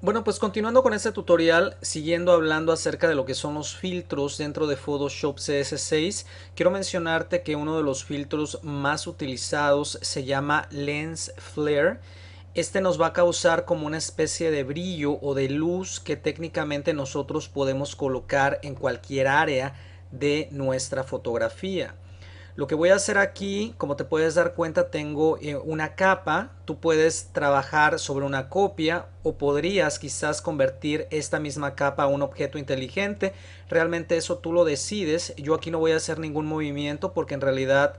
Bueno, pues continuando con este tutorial, siguiendo hablando acerca de lo que son los filtros dentro de Photoshop CS6, quiero mencionarte que uno de los filtros más utilizados se llama Lens Flare. Este nos va a causar como una especie de brillo o de luz que técnicamente nosotros podemos colocar en cualquier área de nuestra fotografía. Lo que voy a hacer aquí, como te puedes dar cuenta, tengo una capa. Tú puedes trabajar sobre una copia o podrías quizás convertir esta misma capa a un objeto inteligente. Realmente eso tú lo decides. Yo aquí no voy a hacer ningún movimiento porque en realidad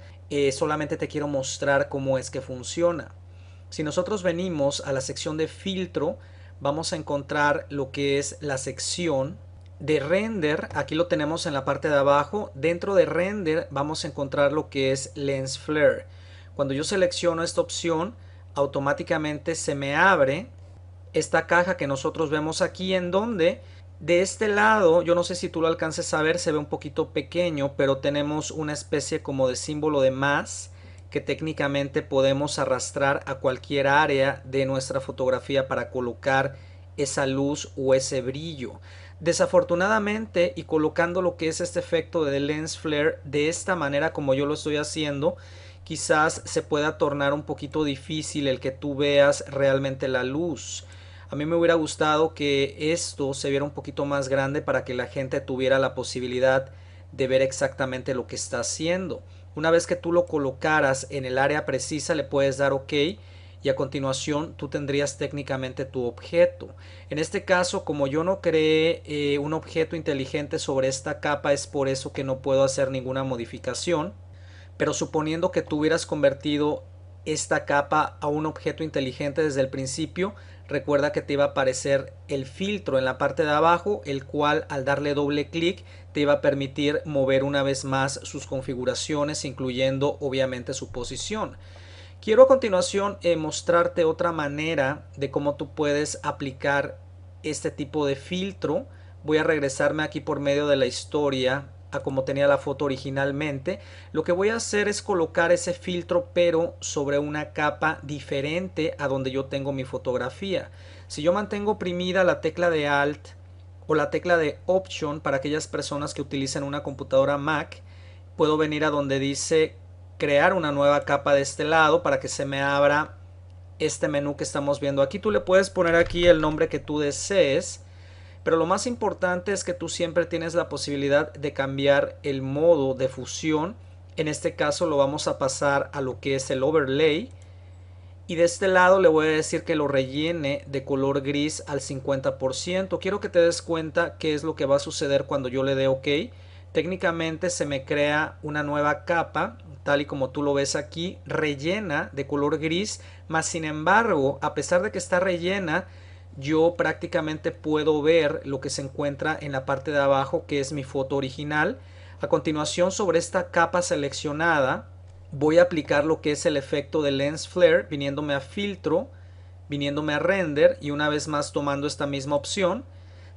solamente te quiero mostrar cómo es que funciona. Si nosotros venimos a la sección de filtro, vamos a encontrar lo que es la sección de render. Aquí lo tenemos en la parte de abajo. Dentro de render vamos a encontrar lo que es lens flare. Cuando yo selecciono esta opción, automáticamente se me abre esta caja que nosotros vemos aquí, en donde de este lado, yo no sé si tú lo alcances a ver, se ve un poquito pequeño, pero tenemos una especie como de símbolo de más que técnicamente podemos arrastrar a cualquier área de nuestra fotografía para colocar esa luz o ese brillo. Desafortunadamente, y colocando lo que es este efecto de lens flare de esta manera como yo lo estoy haciendo, quizás se pueda tornar un poquito difícil el que tú veas realmente la luz. A mí me hubiera gustado que esto se viera un poquito más grande para que la gente tuviera la posibilidad de ver exactamente lo que está haciendo. Una vez que tú lo colocaras en el área precisa, le puedes dar OK y a continuación tú tendrías técnicamente tu objeto. En este caso, como yo no creé un objeto inteligente sobre esta capa, es por eso que no puedo hacer ninguna modificación. Pero suponiendo que tú hubieras convertido esta capa a un objeto inteligente desde el principio, recuerda que te iba a aparecer el filtro en la parte de abajo, el cual al darle doble clic te iba a permitir mover una vez más sus configuraciones, incluyendo obviamente su posición. Quiero a continuación mostrarte otra manera de cómo tú puedes aplicar este tipo de filtro. Voy a regresarme aquí por medio de la historia a como tenía la foto originalmente. Lo que voy a hacer es colocar ese filtro pero sobre una capa diferente a donde yo tengo mi fotografía. Si yo mantengo oprimida la tecla de Alt o la tecla de Option para aquellas personas que utilicen una computadora Mac, puedo venir a donde dice crear una nueva capa de este lado para que se me abra este menú que estamos viendo aquí. Tú le puedes poner aquí el nombre que tú desees, pero lo más importante es que tú siempre tienes la posibilidad de cambiar el modo de fusión. En este caso lo vamos a pasar a lo que es el overlay, y de este lado le voy a decir que lo rellene de color gris al 50%. Quiero que te des cuenta qué es lo que va a suceder cuando yo le dé OK. Técnicamente se me crea una nueva capa, tal y como tú lo ves aquí, rellena de color gris, mas sin embargo, a pesar de que está rellena, yo prácticamente puedo ver lo que se encuentra en la parte de abajo, que es mi foto original. A continuación, sobre esta capa seleccionada, voy a aplicar lo que es el efecto de lens flare, viniéndome a filtro, viniéndome a render y una vez más tomando esta misma opción.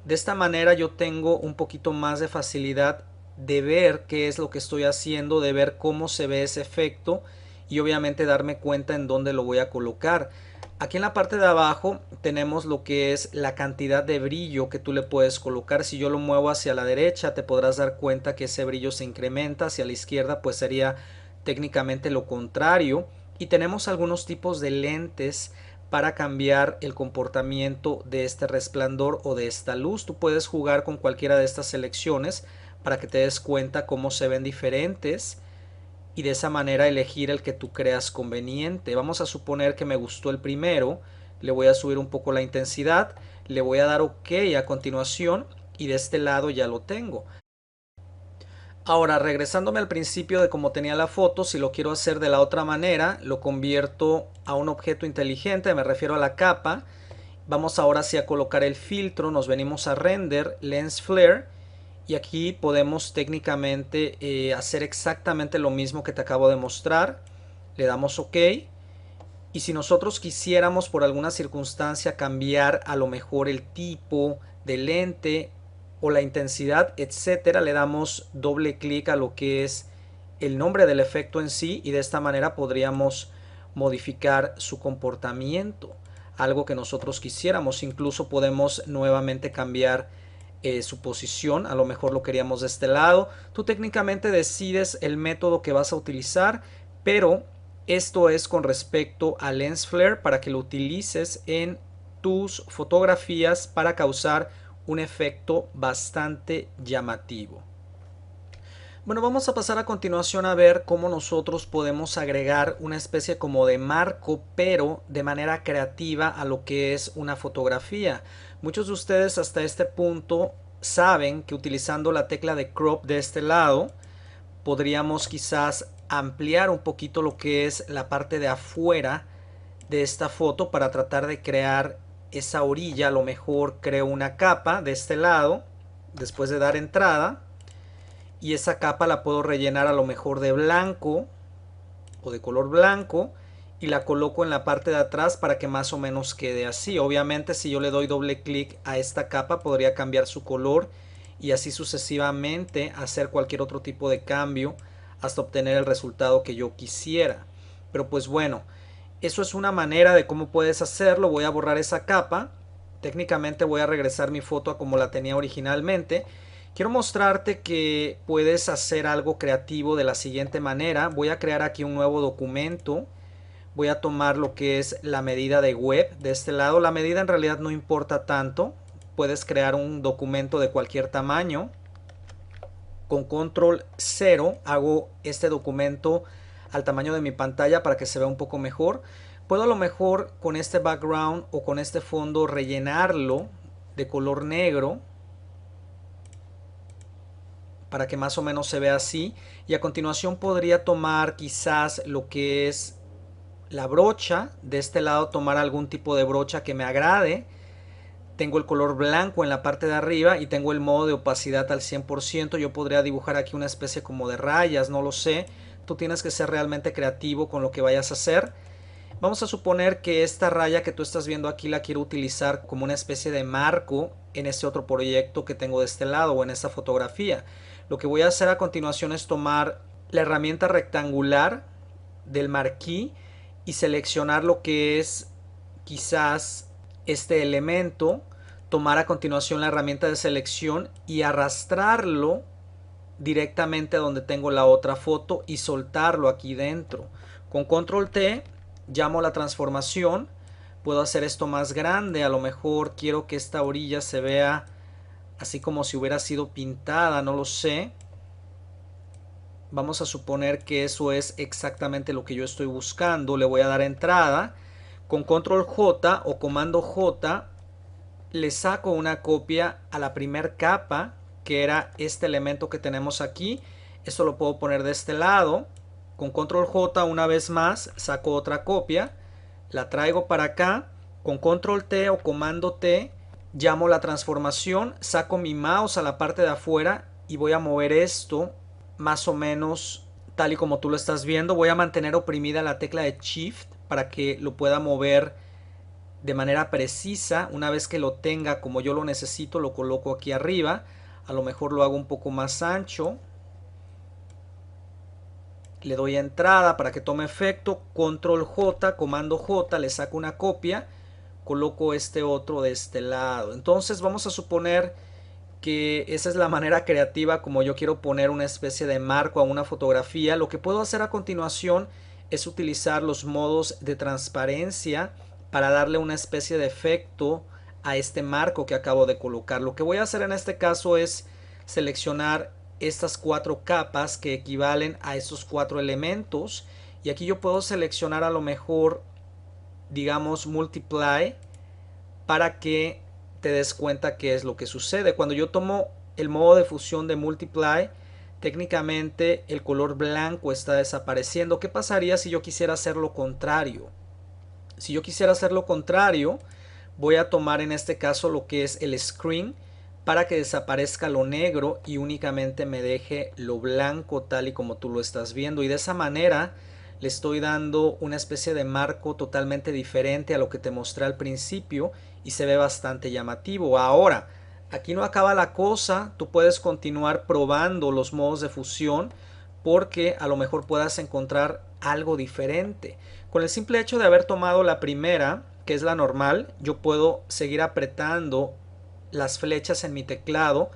De esta manera yo tengo un poquito más de facilidad de ver qué es lo que estoy haciendo, de ver cómo se ve ese efecto y obviamente darme cuenta en dónde lo voy a colocar. Aquí en la parte de abajo tenemos lo que es la cantidad de brillo que tú le puedes colocar. Si yo lo muevo hacia la derecha, te podrás dar cuenta que ese brillo se incrementa. Hacia la izquierda pues sería técnicamente lo contrario. Y tenemos algunos tipos de lentes para cambiar el comportamiento de este resplandor o de esta luz. Tú puedes jugar con cualquiera de estas selecciones para que te des cuenta cómo se ven diferentes y de esa manera elegir el que tú creas conveniente. Vamos a suponer que me gustó el primero, le voy a subir un poco la intensidad, le voy a dar OK a continuación y de este lado ya lo tengo. Ahora, regresándome al principio de cómo tenía la foto, si lo quiero hacer de la otra manera, lo convierto a un objeto inteligente, me refiero a la capa. Vamos ahora sí a colocar el filtro, nos venimos a render, lens flare, y aquí podemos técnicamente hacer exactamente lo mismo que te acabo de mostrar. Le damos OK. Y si nosotros quisiéramos por alguna circunstancia cambiar a lo mejor el tipo de lente o la intensidad, etcétera, le damos doble clic a lo que es el nombre del efecto en sí y de esta manera podríamos modificar su comportamiento. algo que nosotros quisiéramos. Incluso podemos nuevamente cambiar su posición. A lo mejor lo queríamos de este lado. Tú técnicamente decides el método que vas a utilizar, pero esto es con respecto a lens flare para que lo utilices en tus fotografías para causar un efecto bastante llamativo. Bueno, vamos a pasar a continuación a ver cómo nosotros podemos agregar una especie como de marco, pero de manera creativa a lo que es una fotografía. Muchos de ustedes hasta este punto saben que utilizando la tecla de crop de este lado, podríamos quizás ampliar un poquito lo que es la parte de afuera de esta foto para tratar de crear esa orilla. A lo mejor creo una capa de este lado después de dar entrada, y esa capa la puedo rellenar a lo mejor de blanco o de color blanco y la coloco en la parte de atrás para que más o menos quede así. Obviamente si yo le doy doble clic a esta capa podría cambiar su color y así sucesivamente hacer cualquier otro tipo de cambio hasta obtener el resultado que yo quisiera. Pero pues bueno, eso es una manera de cómo puedes hacerlo. Voy a borrar esa capa. Técnicamente voy a regresar mi foto a como la tenía originalmente. Quiero mostrarte que puedes hacer algo creativo de la siguiente manera. Voy a crear aquí un nuevo documento. Voy a tomar lo que es la medida de web de este lado. La medida en realidad no importa tanto. Puedes crear un documento de cualquier tamaño. Con control 0 hago este documento al tamaño de mi pantalla para que se vea un poco mejor. Puedo a lo mejor con este background o con este fondo rellenarlo de color negro para que más o menos se vea así, y a continuación podría tomar quizás lo que es la brocha de este lado, tomar algún tipo de brocha que me agrade. Tengo el color blanco en la parte de arriba y tengo el modo de opacidad al 100%. Yo podría dibujar aquí una especie como de rayas, no lo sé. Tú tienes que ser realmente creativo con lo que vayas a hacer. Vamos a suponer que esta raya que tú estás viendo aquí la quiero utilizar como una especie de marco en este otro proyecto que tengo de este lado o en esta fotografía. Lo que voy a hacer a continuación es tomar la herramienta rectangular del marquí y seleccionar lo que es quizás este elemento, tomar a continuación la herramienta de selección y arrastrarlo directamente a donde tengo la otra foto y soltarlo aquí dentro. Con control T llamo la transformación, puedo hacer esto más grande, a lo mejor quiero que esta orilla se vea así como si hubiera sido pintada, no lo sé. Vamos a suponer que eso es exactamente lo que yo estoy buscando. Le voy a dar entrada. Con control J o comando J le saco una copia a la primer capa, que era este elemento que tenemos aquí. Esto lo puedo poner de este lado. Con control J una vez más saco otra copia, la traigo para acá. Con control T o comando T llamo la transformación, saco mi mouse a la parte de afuera y voy a mover esto más o menos tal y como tú lo estás viendo. Voy a mantener oprimida la tecla de Shift para que lo pueda mover de manera precisa. Una vez que lo tenga como yo lo necesito, lo coloco aquí arriba. A lo mejor lo hago un poco más ancho. Le doy a entrada para que tome efecto. Control J, comando J, le saco una copia. Coloco este otro de este lado. Entonces vamos a suponer que esa es la manera creativa como yo quiero poner una especie de marco a una fotografía. Lo que puedo hacer a continuación es utilizar los modos de transparencia para darle una especie de efecto a este marco que acabo de colocar. Lo que voy a hacer en este caso es seleccionar estas 4 capas que equivalen a estos 4 elementos, y aquí yo puedo seleccionar a lo mejor, digamos, multiply, para que te des cuenta qué es lo que sucede. Cuando yo tomo el modo de fusión de multiply, técnicamente el color blanco está desapareciendo. ¿Qué pasaría si yo quisiera hacer lo contrario? Si yo quisiera hacer lo contrario, voy a tomar en este caso lo que es el screen para que desaparezca lo negro y únicamente me deje lo blanco tal y como tú lo estás viendo, y de esa manera le estoy dando una especie de marco totalmente diferente a lo que te mostré al principio y se ve bastante llamativo. Ahora, aquí no acaba la cosa, tú puedes continuar probando los modos de fusión porque a lo mejor puedas encontrar algo diferente. Con el simple hecho de haber tomado la primera, que es la normal, yo puedo seguir apretando las flechas en mi teclado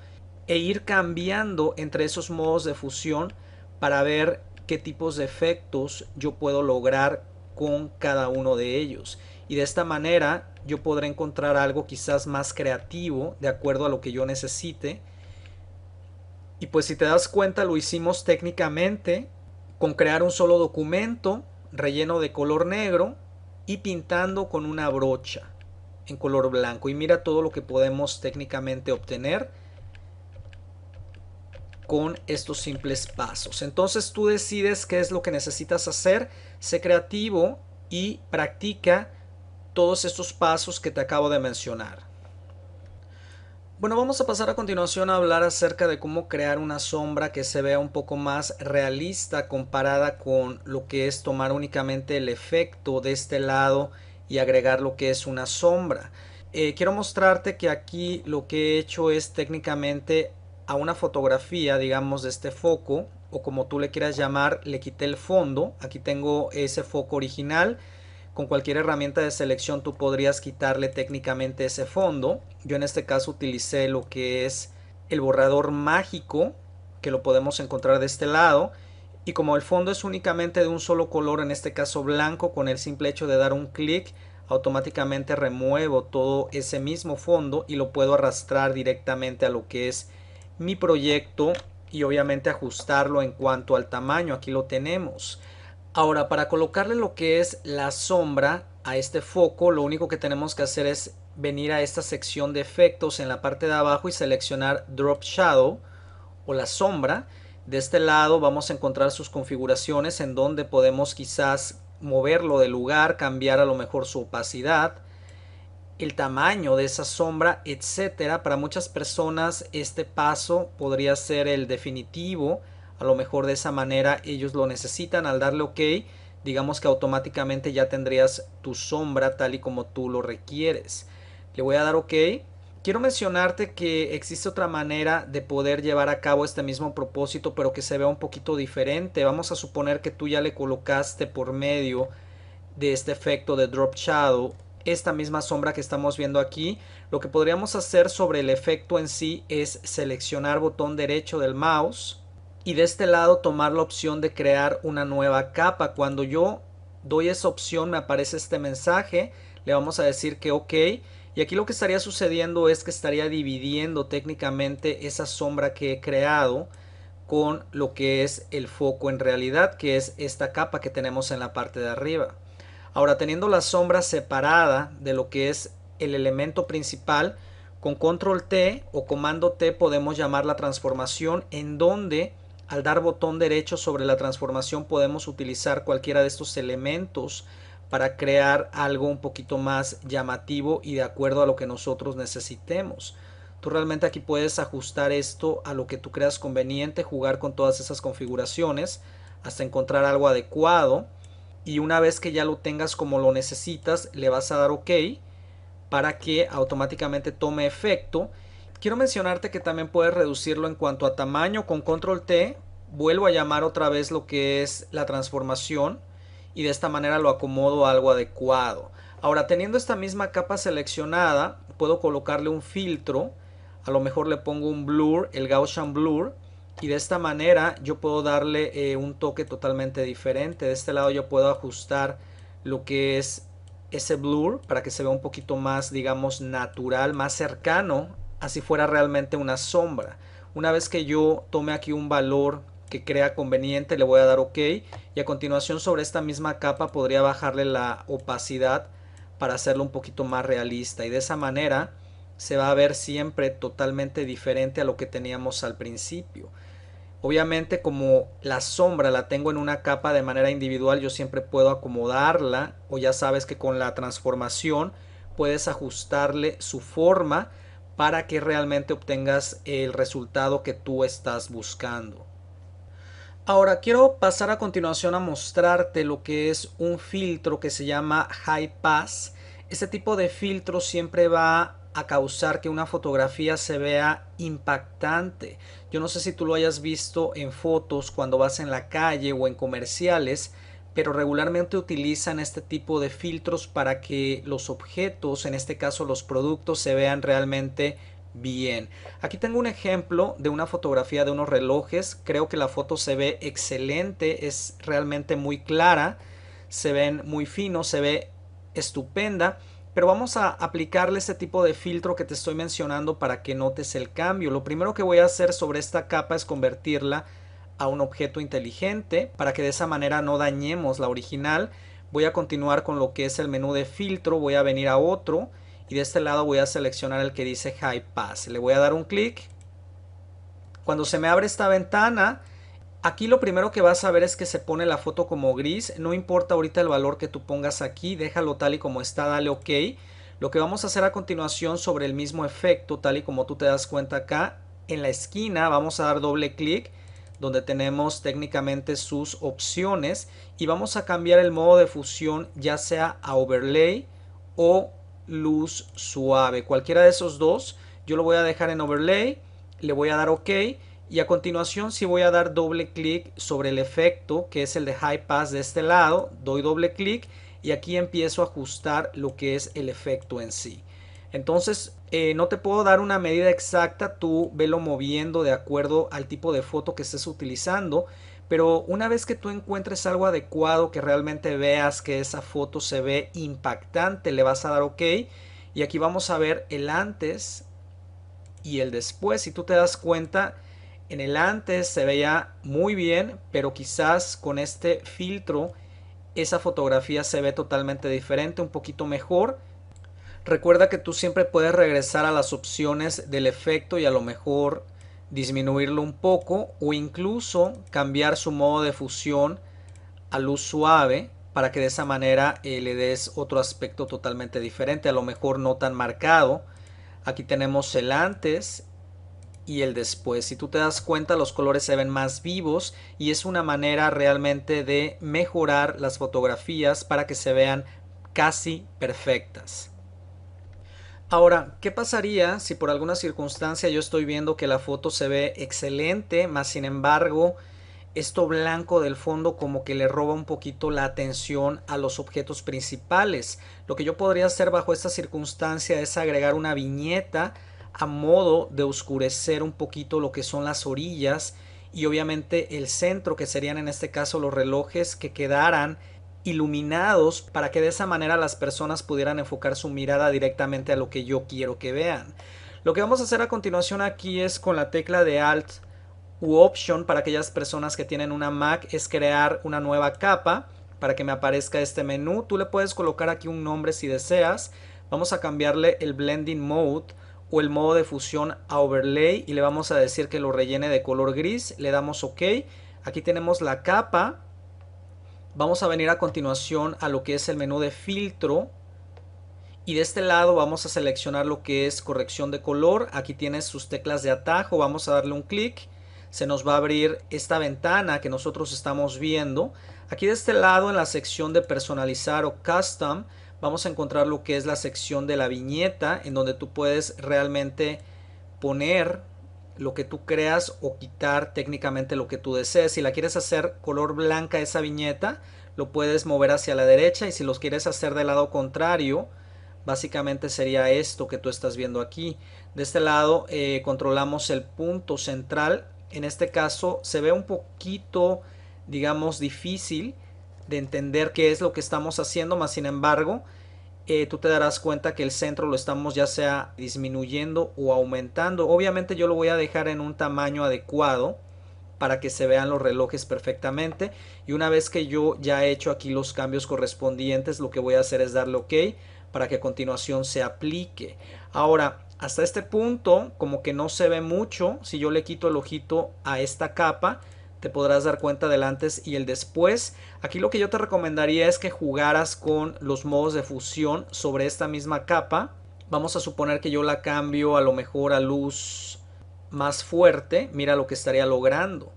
e ir cambiando entre esos modos de fusión para ver qué tipos de efectos yo puedo lograr con cada uno de ellos. Y de esta manera yo podré encontrar algo quizás más creativo de acuerdo a lo que yo necesite. Y pues si te das cuenta lo hicimos técnicamente con crear un solo documento relleno de color negro y pintando con una brocha en color blanco. Y mira todo lo que podemos técnicamente obtener con estos simples pasos. Entonces tú decides qué es lo que necesitas hacer, sé creativo y practica todos estos pasos que te acabo de mencionar. Bueno, vamos a pasar a continuación a hablar acerca de cómo crear una sombra que se vea un poco más realista comparada con lo que es tomar únicamente el efecto de este lado y agregar lo que es una sombra. Quiero mostrarte que aquí lo que he hecho es técnicamente a una fotografía, digamos, de este foco, o como tú le quieras llamar, le quité el fondo. Aquí tengo ese foco original. Con cualquier herramienta de selección tú podrías quitarle técnicamente ese fondo. Yo en este caso utilicé lo que es el borrador mágico, que lo podemos encontrar de este lado. Y como el fondo es únicamente de un solo color, en este caso blanco, con el simple hecho de dar un clic, automáticamente remuevo todo ese mismo fondo y lo puedo arrastrar directamente a lo que es mi proyecto y obviamente ajustarlo en cuanto al tamaño. Aquí lo tenemos. Ahora, para colocarle lo que es la sombra a este foco, lo único que tenemos que hacer es venir a esta sección de efectos en la parte de abajo y seleccionar Drop Shadow o la sombra. De este lado vamos a encontrar sus configuraciones en donde podemos quizás moverlo de lugar, cambiar a lo mejor su opacidad, el tamaño de esa sombra, etcétera. Para muchas personas este paso podría ser el definitivo. A lo mejor de esa manera ellos lo necesitan. Al darle OK, digamos que automáticamente ya tendrías tu sombra tal y como tú lo requieres. Le voy a dar OK. Quiero mencionarte que existe otra manera de poder llevar a cabo este mismo propósito, pero que se vea un poquito diferente. Vamos a suponer que tú ya le colocaste por medio de este efecto de Drop Shadow esta misma sombra que estamos viendo aquí. Lo que podríamos hacer sobre el efecto en sí es seleccionar botón derecho del mouse y de este lado tomar la opción de crear una nueva capa. Cuando yo doy esa opción me aparece este mensaje, le vamos a decir que OK, y aquí lo que estaría sucediendo es que estaría dividiendo técnicamente esa sombra que he creado con lo que es el foco en realidad, que es esta capa que tenemos en la parte de arriba. Ahora, teniendo la sombra separada de lo que es el elemento principal, con control T o comando T podemos llamar la transformación, en donde al dar botón derecho sobre la transformación podemos utilizar cualquiera de estos elementos para crear algo un poquito más llamativo y de acuerdo a lo que nosotros necesitemos. Tú realmente aquí puedes ajustar esto a lo que tú creas conveniente, jugar con todas esas configuraciones hasta encontrar algo adecuado. Y una vez que ya lo tengas como lo necesitas, le vas a dar OK para que automáticamente tome efecto. Quiero mencionarte que también puedes reducirlo en cuanto a tamaño. Con control T vuelvo a llamar otra vez lo que es la transformación y de esta manera lo acomodo a algo adecuado. Ahora, teniendo esta misma capa seleccionada, puedo colocarle un filtro. A lo mejor le pongo un blur, el Gaussian Blur, y de esta manera yo puedo darle un toque totalmente diferente. De este lado yo puedo ajustar lo que es ese blur para que se vea un poquito más, digamos, natural, más cercano, así fuera realmente una sombra. Una vez que yo tome aquí un valor que crea conveniente, le voy a dar OK, y a continuación sobre esta misma capa podría bajarle la opacidad para hacerlo un poquito más realista, y de esa manera se va a ver siempre totalmente diferente a lo que teníamos al principio. Obviamente, como la sombra la tengo en una capa de manera individual, yo siempre puedo acomodarla, o ya sabes que con la transformación puedes ajustarle su forma para que realmente obtengas el resultado que tú estás buscando. Ahora quiero pasar a continuación a mostrarte lo que es un filtro que se llama High Pass. Este tipo de filtro siempre va a causar que una fotografía se vea impactante. Yo no sé si tú lo hayas visto en fotos cuando vas en la calle o en comerciales, pero regularmente utilizan este tipo de filtros para que los objetos, en este caso los productos, se vean realmente bien. Aquí tengo un ejemplo de una fotografía de unos relojes. Creo que la foto se ve excelente, es realmente muy clara, se ven muy finos, se ve estupenda. Pero vamos a aplicarle este tipo de filtro que te estoy mencionando para que notes el cambio. Lo primero que voy a hacer sobre esta capa es convertirla a un objeto inteligente para que de esa manera no dañemos la original. Voy a continuar con lo que es el menú de filtro, voy a venir a otro y de este lado voy a seleccionar el que dice High Pass. Le voy a dar un clic. Cuando se me abre esta ventana, aquí lo primero que vas a ver es que se pone la foto como gris. No importa ahorita el valor que tú pongas aquí, déjalo tal y como está, dale OK. Lo que vamos a hacer a continuación sobre el mismo efecto, tal y como tú te das cuenta acá, en la esquina vamos a dar doble clic donde tenemos técnicamente sus opciones y vamos a cambiar el modo de fusión ya sea a overlay o luz suave. Cualquiera de esos dos, yo lo voy a dejar en overlay, le voy a dar OK y a continuación sí voy a dar doble clic sobre el efecto que es el de High Pass de este lado, doy doble clic y aquí empiezo a ajustar lo que es el efecto en sí. Entonces no te puedo dar una medida exacta, tú velo moviendo de acuerdo al tipo de foto que estés utilizando, pero una vez que tú encuentres algo adecuado, que realmente veas que esa foto se ve impactante, le vas a dar OK y aquí vamos a ver el antes y el después. Si tú te das cuenta, en el antes se veía muy bien, pero quizás con este filtro esa fotografía se ve totalmente diferente, un poquito mejor. Recuerda que tú siempre puedes regresar a las opciones del efecto y a lo mejor disminuirlo un poco o incluso cambiar su modo de fusión a luz suave para que de esa manera le des otro aspecto totalmente diferente, a lo mejor no tan marcado. Aquí tenemos el antes y el después. Si tú te das cuenta, los colores se ven más vivos y es una manera realmente de mejorar las fotografías para que se vean casi perfectas. Ahora, ¿qué pasaría si por alguna circunstancia yo estoy viendo que la foto se ve excelente, más sin embargo, esto blanco del fondo como que le roba un poquito la atención a los objetos principales? Lo que yo podría hacer bajo esta circunstancia es agregar una viñeta a modo de oscurecer un poquito lo que son las orillas y obviamente el centro, que serían en este caso los relojes, que quedaran iluminados para que de esa manera las personas pudieran enfocar su mirada directamente a lo que yo quiero que vean. Lo que vamos a hacer a continuación aquí es con la tecla de Alt u Option para aquellas personas que tienen una Mac es crear una nueva capa para que me aparezca este menú. Tú le puedes colocar aquí un nombre si deseas. Vamos a cambiarle el Blending Mode o el modo de fusión a Overlay y le vamos a decir que lo rellene de color gris. Le damos OK. Aquí tenemos la capa. Vamos a venir a continuación a lo que es el menú de filtro y de este lado vamos a seleccionar lo que es corrección de color. Aquí tienes sus teclas de atajo, vamos a darle un clic, se nos va a abrir esta ventana que nosotros estamos viendo. Aquí de este lado en la sección de personalizar o custom vamos a encontrar lo que es la sección de la viñeta, en donde tú puedes realmente poner lo que tú creas o quitar técnicamente lo que tú desees. Si la quieres hacer color blanca esa viñeta, lo puedes mover hacia la derecha, y si los quieres hacer del lado contrario, básicamente sería esto que tú estás viendo aquí. De este lado controlamos el punto central. En este caso se ve un poquito, digamos, difícil de entender qué es lo que estamos haciendo, más sin embargo tú te darás cuenta que el centro lo estamos ya sea disminuyendo o aumentando. Obviamente yo lo voy a dejar en un tamaño adecuado para que se vean los relojes perfectamente, y una vez que yo ya he hecho aquí los cambios correspondientes, lo que voy a hacer es darle OK para que a continuación se aplique. Ahora, hasta este punto como que no se ve mucho. Si yo le quito el ojito a esta capa, te podrás dar cuenta del antes y el después. Aquí lo que yo te recomendaría es que jugaras con los modos de fusión sobre esta misma capa. Vamos a suponer que yo la cambio a lo mejor a luz más fuerte. Mira lo que estaría logrando.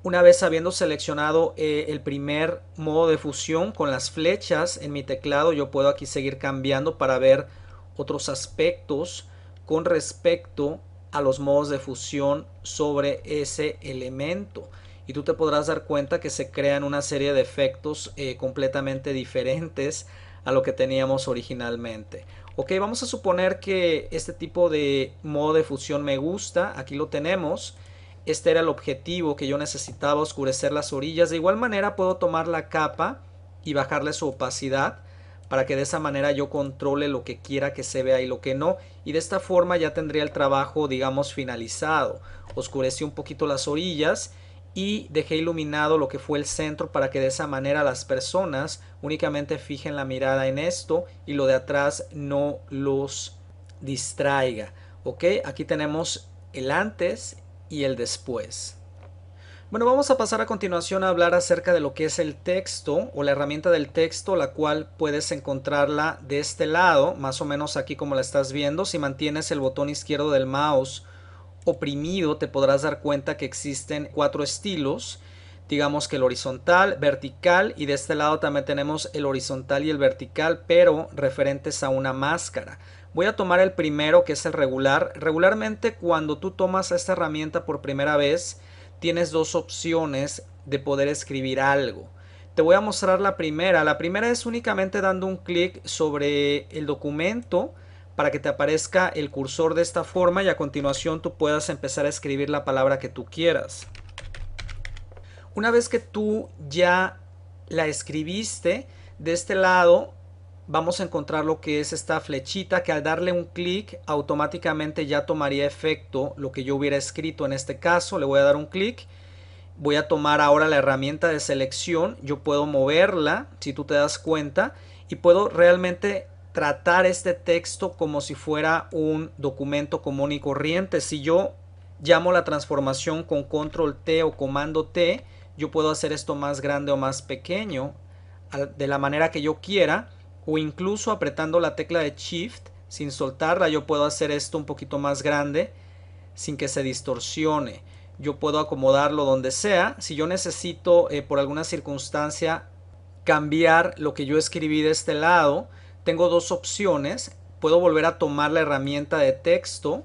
Una vez habiendo seleccionado el primer modo de fusión con las flechas en mi teclado, yo puedo aquí seguir cambiando para ver otros aspectos con respecto a los modos de fusión sobre ese elemento. y tú te podrás dar cuenta que se crean una serie de efectos completamente diferentes a lo que teníamos originalmente. Ok, vamos a suponer que este tipo de modo de fusión me gusta. Aquí lo tenemos. Este era el objetivo que yo necesitaba, oscurecer las orillas. De igual manera puedo tomar la capa y bajarle su opacidad para que de esa manera yo controle lo que quiera que se vea y lo que no. Y de esta forma ya tendría el trabajo, digamos, finalizado. Oscurecí un poquito las orillas y dejé iluminado lo que fue el centro para que de esa manera las personas únicamente fijen la mirada en esto y lo de atrás no los distraiga. Ok, aquí tenemos el antes y el después. Bueno, vamos a pasar a continuación a hablar acerca de lo que es el texto o la herramienta del texto, la cual puedes encontrarla de este lado, más o menos aquí como la estás viendo. Si mantienes el botón izquierdo del mouse oprimido, te podrás dar cuenta que existen 4 estilos. Digamos que el horizontal, vertical, y de este lado también tenemos el horizontal y el vertical, pero referentes a una máscara. Voy a tomar el primero, que es el regular. Regularmente cuando tú tomas esta herramienta por primera vez, tienes dos opciones de poder escribir algo. Te voy a mostrar la primera. La primera es únicamente dando un clic sobre el documento para que te aparezca el cursor de esta forma y a continuación tú puedas empezar a escribir la palabra que tú quieras. Una vez que tú ya la escribiste, de este lado vamos a encontrar lo que es esta flechita que al darle un clic automáticamente ya tomaría efecto lo que yo hubiera escrito. En este caso le voy a dar un clic. Voy a tomar ahora la herramienta de selección. Yo puedo moverla, si tú te das cuenta, y puedo realmente tratar este texto como si fuera un documento común y corriente. Si yo llamo la transformación con control T o comando T, yo puedo hacer esto más grande o más pequeño de la manera que yo quiera, o incluso apretando la tecla de Shift sin soltarla yo puedo hacer esto un poquito más grande sin que se distorsione. Yo puedo acomodarlo donde sea. Si yo necesito por alguna circunstancia cambiar lo que yo escribí de este lado, tengo dos opciones. Puedo volver a tomar la herramienta de texto.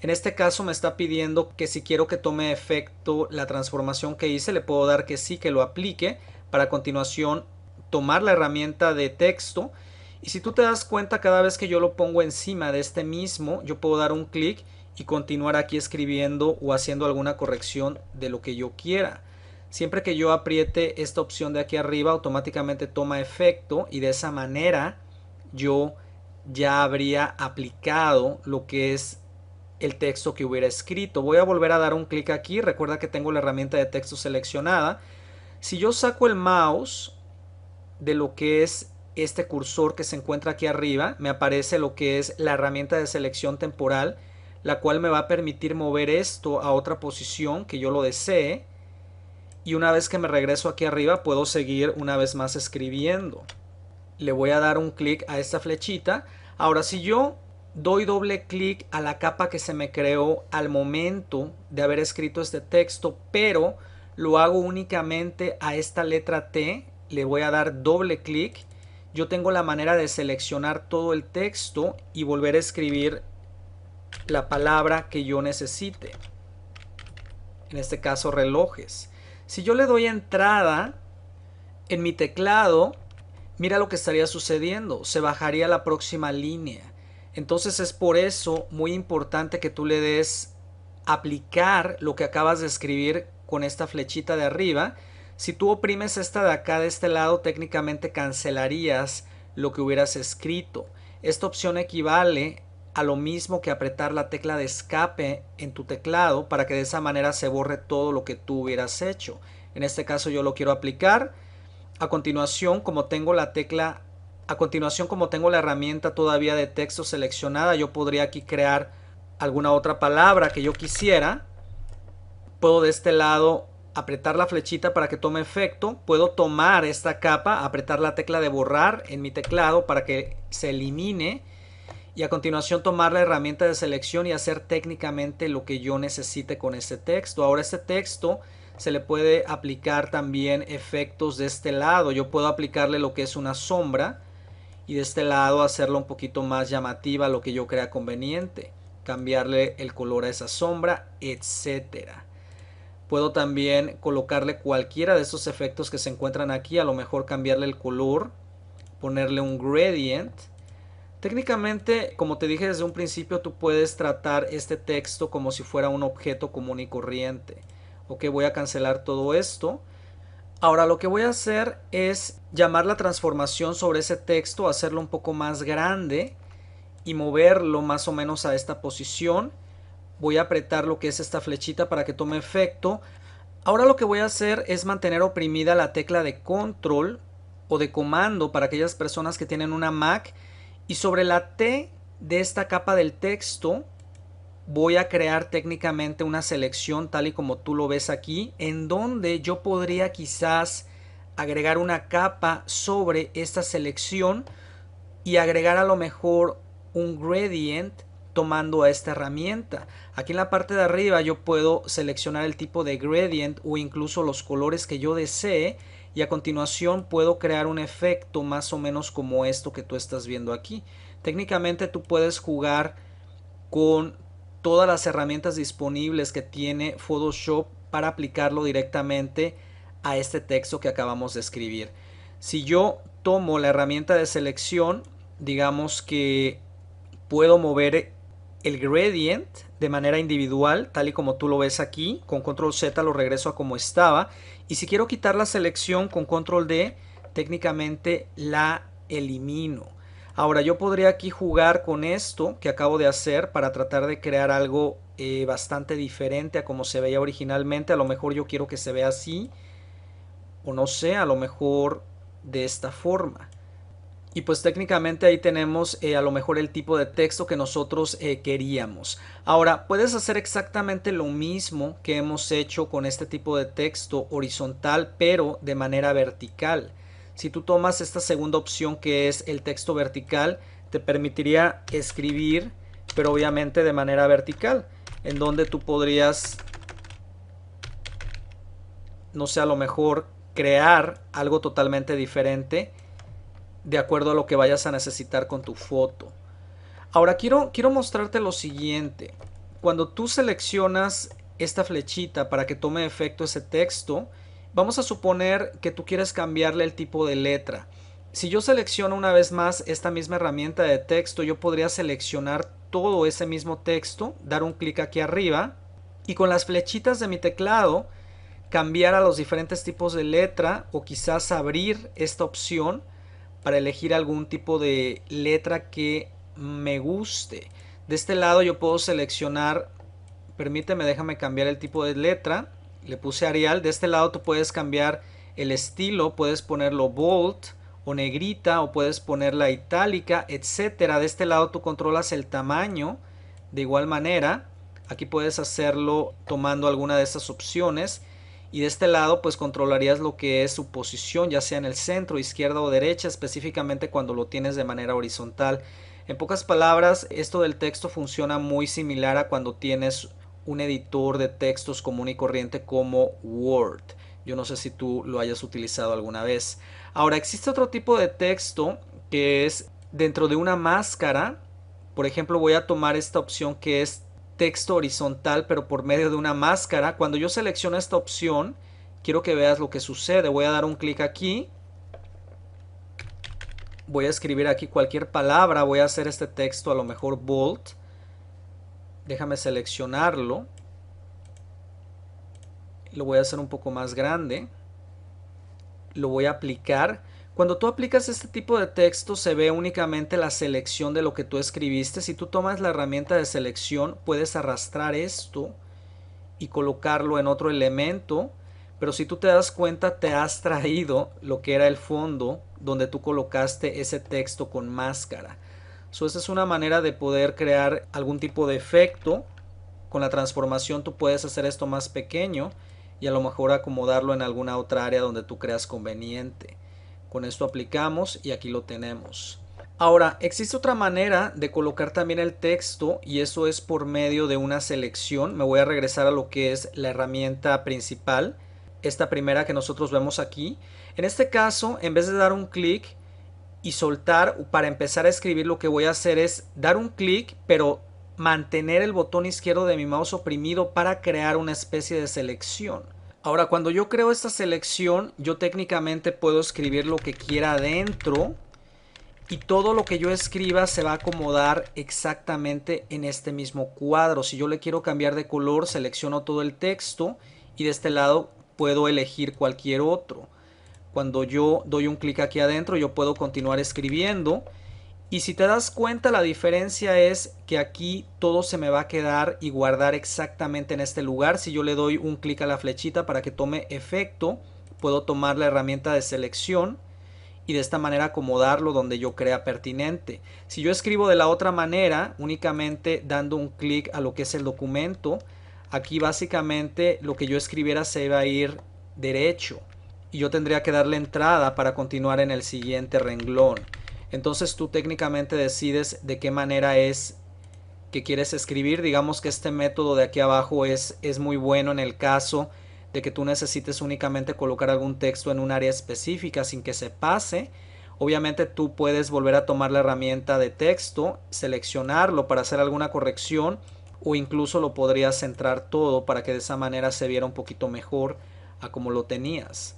En este caso me está pidiendo que si quiero que tome efecto la transformación que hice, le puedo dar que sí, que lo aplique, para a continuación tomar la herramienta de texto. Y si tú te das cuenta, cada vez que yo lo pongo encima de este mismo, yo puedo dar un clic y continuar aquí escribiendo o haciendo alguna corrección de lo que yo quiera. Siempre que yo apriete esta opción de aquí arriba, automáticamente toma efecto y de esa manera yo ya habría aplicado lo que es el texto que hubiera escrito. Voy a volver a dar un clic aquí. Recuerda que tengo la herramienta de texto seleccionada. Si yo saco el mouse de lo que es este cursor que se encuentra aquí arriba, me aparece lo que es la herramienta de selección temporal, la cual me va a permitir mover esto a otra posición que yo lo desee. Y una vez que me regreso aquí arriba, puedo seguir una vez más escribiendo. Le voy a dar un clic a esta flechita. Ahora, si yo doy doble clic a la capa que se me creó al momento de haber escrito este texto, pero lo hago únicamente a esta letra T, le voy a dar doble clic. Yo tengo la manera de seleccionar todo el texto y volver a escribir la palabra que yo necesite. En este caso, relojes. Si yo le doy entrada en mi teclado, mira lo que estaría sucediendo. Se bajaría la próxima línea. Entonces es por eso muy importante que tú le des aplicar lo que acabas de escribir con esta flechita de arriba. Si tú oprimes esta de acá de este lado, técnicamente cancelarías lo que hubieras escrito. Esta opción equivale a lo mismo que apretar la tecla de escape en tu teclado para que de esa manera se borre todo lo que tú hubieras hecho. En este caso yo lo quiero aplicar. A continuación, como tengo la herramienta todavía de texto seleccionada, yo podría aquí crear alguna otra palabra que yo quisiera. Puedo de este lado apretar la flechita para que tome efecto. Puedo tomar esta capa, apretar la tecla de borrar en mi teclado para que se elimine. Y a continuación tomar la herramienta de selección y hacer técnicamente lo que yo necesite con este texto. Ahora este texto se le puede aplicar también efectos de este lado. Yo puedo aplicarle lo que es una sombra y de este lado hacerlo un poquito más llamativa, lo que yo crea conveniente. Cambiarle el color a esa sombra, etcétera. Puedo también colocarle cualquiera de estos efectos que se encuentran aquí, a lo mejor cambiarle el color, ponerle un gradient. Técnicamente, como te dije desde un principio, tú puedes tratar este texto como si fuera un objeto común y corriente. Ok, voy a cancelar todo esto. Ahora lo que voy a hacer es llamar la transformación sobre ese texto, hacerlo un poco más grande y moverlo más o menos a esta posición. Voy a apretar lo que es esta flechita para que tome efecto. Ahora lo que voy a hacer es mantener oprimida la tecla de control o de comando para aquellas personas que tienen una Mac, y sobre la T de esta capa del texto voy a crear técnicamente una selección tal y como tú lo ves aquí, en donde yo podría quizás agregar una capa sobre esta selección y agregar a lo mejor un gradient tomando a esta herramienta. Aquí en la parte de arriba yo puedo seleccionar el tipo de gradient o incluso los colores que yo desee, y a continuación puedo crear un efecto más o menos como esto que tú estás viendo aquí. Técnicamente tú puedes jugar con todas las herramientas disponibles que tiene Photoshop para aplicarlo directamente a este texto que acabamos de escribir. Si yo tomo la herramienta de selección, digamos que puedo mover el gradient de manera individual, tal y como tú lo ves aquí. Con control Z lo regreso a como estaba, y si quiero quitar la selección con control D, técnicamente la elimino. Ahora yo podría aquí jugar con esto que acabo de hacer para tratar de crear algo bastante diferente a como se veía originalmente. A lo mejor yo quiero que se vea así, o no sé, a lo mejor de esta forma. Y pues técnicamente ahí tenemos a lo mejor el tipo de texto que nosotros queríamos. Ahora, puedes hacer exactamente lo mismo que hemos hecho con este tipo de texto horizontal, pero de manera vertical. Si tú tomas esta segunda opción, que es el texto vertical, te permitiría escribir, pero obviamente de manera vertical, en donde tú podrías, no sé, a lo mejor crear algo totalmente diferente de acuerdo a lo que vayas a necesitar con tu foto. Ahora quiero mostrarte lo siguiente. Cuando tú seleccionas esta flechita para que tome efecto ese texto, vamos a suponer que tú quieres cambiarle el tipo de letra. Si yo selecciono una vez más esta misma herramienta de texto, yo podría seleccionar todo ese mismo texto, dar un clic aquí arriba y con las flechitas de mi teclado cambiar a los diferentes tipos de letra, o quizás abrir esta opción para elegir algún tipo de letra que me guste. De este lado yo puedo seleccionar, permíteme, déjame cambiar el tipo de letra, le puse Arial. De este lado tú puedes cambiar el estilo, puedes ponerlo bold o negrita, o puedes ponerla itálica, etcétera. De este lado tú controlas el tamaño de igual manera. Aquí puedes hacerlo tomando alguna de estas opciones. Y de este lado pues controlarías lo que es su posición, ya sea en el centro, izquierda o derecha, específicamente cuando lo tienes de manera horizontal. En pocas palabras, esto del texto funciona muy similar a cuando tienes un editor de textos común y corriente como Word. Yo no sé si tú lo hayas utilizado alguna vez. Ahora, existe otro tipo de texto que es dentro de una máscara. Por ejemplo, voy a tomar esta opción que es texto horizontal, pero por medio de una máscara. Cuando yo selecciono esta opción, quiero que veas lo que sucede. Voy a dar un clic aquí, voy a escribir aquí cualquier palabra, voy a hacer este texto a lo mejor bold, déjame seleccionarlo, lo voy a hacer un poco más grande, lo voy a aplicar. Cuando tú aplicas este tipo de texto se ve únicamente la selección de lo que tú escribiste. Si tú tomas la herramienta de selección, puedes arrastrar esto y colocarlo en otro elemento, pero si tú te das cuenta te has traído lo que era el fondo donde tú colocaste ese texto con máscara. Esa es una manera de poder crear algún tipo de efecto. Con la transformación tú puedes hacer esto más pequeño y a lo mejor acomodarlo en alguna otra área donde tú creas conveniente. Con esto aplicamos y aquí lo tenemos. Ahora, existe otra manera de colocar también el texto, y eso es por medio de una selección. Me voy a regresar a lo que es la herramienta principal, esta primera que nosotros vemos aquí. En este caso, en vez de dar un clic y soltar para empezar a escribir, lo que voy a hacer es dar un clic, pero mantener el botón izquierdo de mi mouse oprimido para crear una especie de selección. Ahora, cuando yo creo esta selección, yo técnicamente puedo escribir lo que quiera adentro y todo lo que yo escriba se va a acomodar exactamente en este mismo cuadro. Si yo le quiero cambiar de color, selecciono todo el texto y de este lado puedo elegir cualquier otro. Cuando yo doy un clic aquí adentro, yo puedo continuar escribiendo. Y si te das cuenta, la diferencia es que aquí todo se me va a quedar y guardar exactamente en este lugar. Si yo le doy un clic a la flechita para que tome efecto, puedo tomar la herramienta de selección y de esta manera acomodarlo donde yo crea pertinente. Si yo escribo de la otra manera, únicamente dando un clic a lo que es el documento, aquí básicamente lo que yo escribiera se va a ir derecho y yo tendría que darle entrada para continuar en el siguiente renglón. Entonces tú técnicamente decides de qué manera es que quieres escribir. Digamos que este método de aquí abajo es muy bueno en el caso de que tú necesites únicamente colocar algún texto en un área específica sin que se pase. Obviamente tú puedes volver a tomar la herramienta de texto, seleccionarlo para hacer alguna corrección o incluso lo podrías centrar todo para que de esa manera se viera un poquito mejor a como lo tenías.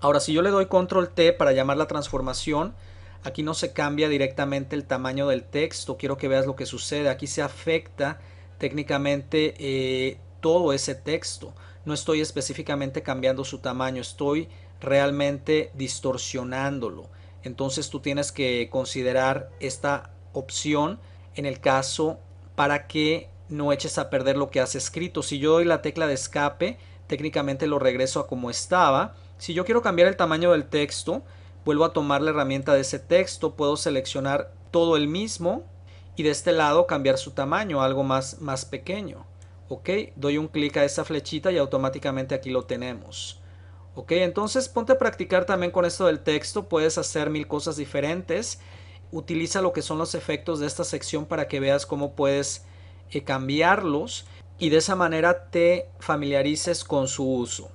Ahora, si yo le doy control T para llamar la transformación, aquí no se cambia directamente el tamaño del texto. Quiero que veas lo que sucede. Aquí se afecta técnicamente todo ese texto. No estoy específicamente cambiando su tamaño, estoy realmente distorsionándolo. Entonces tú tienes que considerar esta opción en el caso para que no eches a perder lo que has escrito. Si yo doy la tecla de escape, técnicamente lo regreso a como estaba. Si yo quiero cambiar el tamaño del texto, vuelvo a tomar la herramienta de ese texto, puedo seleccionar todo el mismo y de este lado cambiar su tamaño a algo más pequeño. Ok, doy un clic a esa flechita y automáticamente aquí lo tenemos. Ok, entonces ponte a practicar también con esto del texto, puedes hacer mil cosas diferentes. Utiliza lo que son los efectos de esta sección para que veas cómo puedes cambiarlos y de esa manera te familiarices con su uso.